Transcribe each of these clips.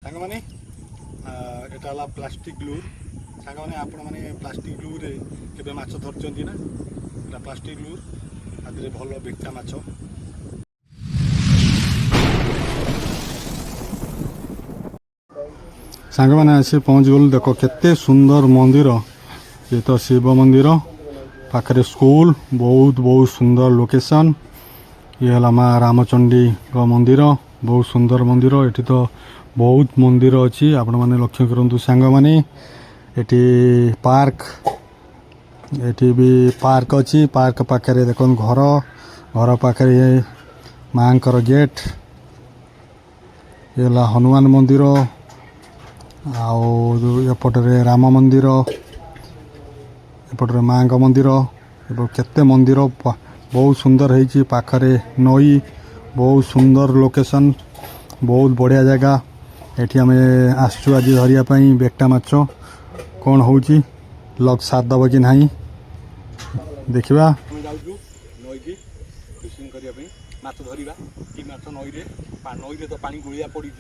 सांग मैंने एटा प्लास्टिक लूर सांग मैंने आपण मैंने प्लास्टिक लूर के माछ धरती ना एटा प्लास्टिक लूर आदि भल बेक्टा माछ सांग मैंने आसी पहुँच गलु देख केते सुंदर मंदिर ये तो शिव मंदिर पाखे स्कूल बहुत बहुत सुंदर लोकेशन ये है माँ रामचंडी मंदिर बहुत सुंदर मंदिर ये तो बहुत मंदिर अच्छी आपण मैंने लक्ष्य करूँ सांग मैंने ये पार्क ये भी पार्क अच्छी पार्क पाखे देख घर घर पाखे माँ गेट ये हनुमान मंदिर आउपटे राम मंदिर एपटे माँ मंदिर केते मंदिर बहुत सुंदर है पाखरे नई बहुत सुंदर लोकेशन बहुत बढ़िया जगह ये आम आसचु आज धरियापाई बेक्टा माछ कौन हो लग साथ दब कि ना देखा नईकी फिशिंग करने माछ धरवा कि माछ नई तो पानी गोलिया पड़ी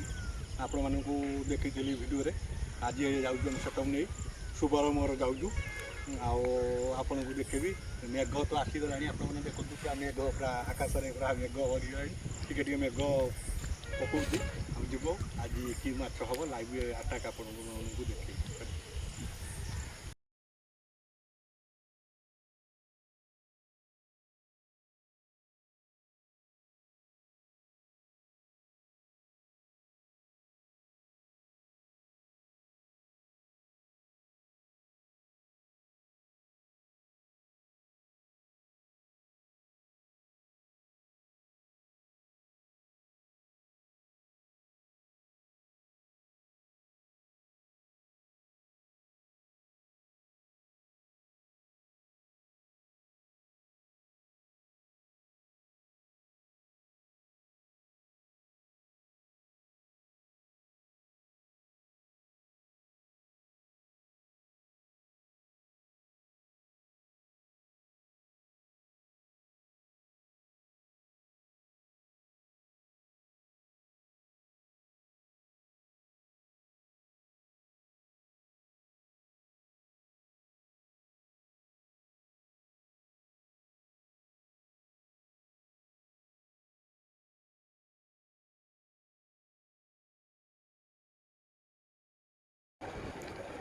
आपण मानक देखी वीडियो रे आज जाऊँ सेटअप नहीं शुभर मोर जाऊँ आपण को देखेबी मेघ तो आसीगला आपने देखते पूरा मेघ पूरा आकाश में पूरा मेघ भरी टे मेघ पकाऊँ आम जीव आज कि माछ हम लाइव आटाक आप देखे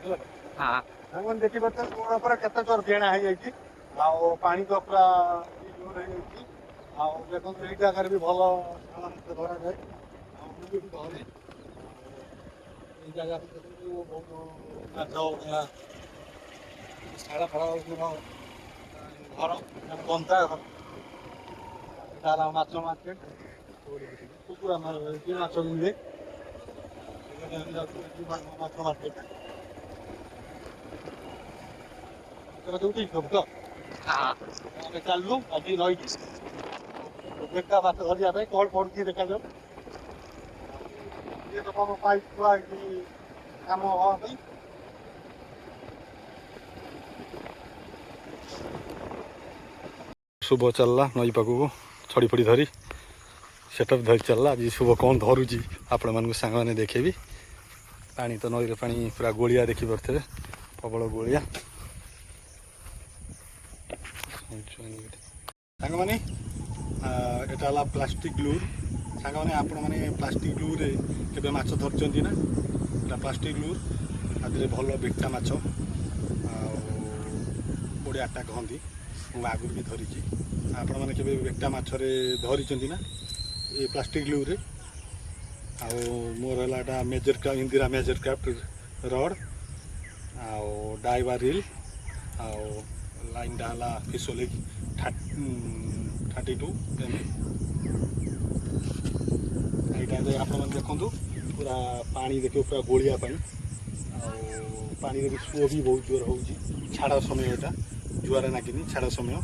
हाँ देखी पार्थ पूरा केत चोर बेणा है पानी तो पूरा जोर है देखो ये जगह भी भल धरा जाए घरे जगह छाड़ा फड़ा घर बंता घर माछ मार्केट कुकुरा माछ मिले माछ मार्केट चलू आज नई बेटा माछ धरिया कल पड़ी देखा जाऊ ये तो कम पाइप कम हाँ शुभ चलला नई पाखक छड़ी फड़ी धरी सेटअप धरी चलला आज शुभ कौन धरुची आपण मान सांग मैंने देखेबी पानी तो नई पानी पूरा गोलिया देखी पारे प्रबल गोलिया सांग मैंने एटा प्लास्टिक लूर सांग मैंने आपण मैंने प्लास्टिक लूर के माछ धरती ना एटा प्लास्टिक लूर आदि भल बेक्टा माछ बढ़िया आटा कहती मुझे आगुरी भी धरी आपण मैंने के बेक्टा मछरे धरी ना ये प्लास्टिक लूर मोर है मेजर क्राफ्ट इंदिरा Major Craft rod Daiwa reel line डाला फिशोलिक 32 यहाँ आप देखु पूरा पानी देख पूरा गोलिया पानी भी सुओ भी बहुत जोर हो छाड़ समय यहाँ जुआर नागिनी छाड़ समय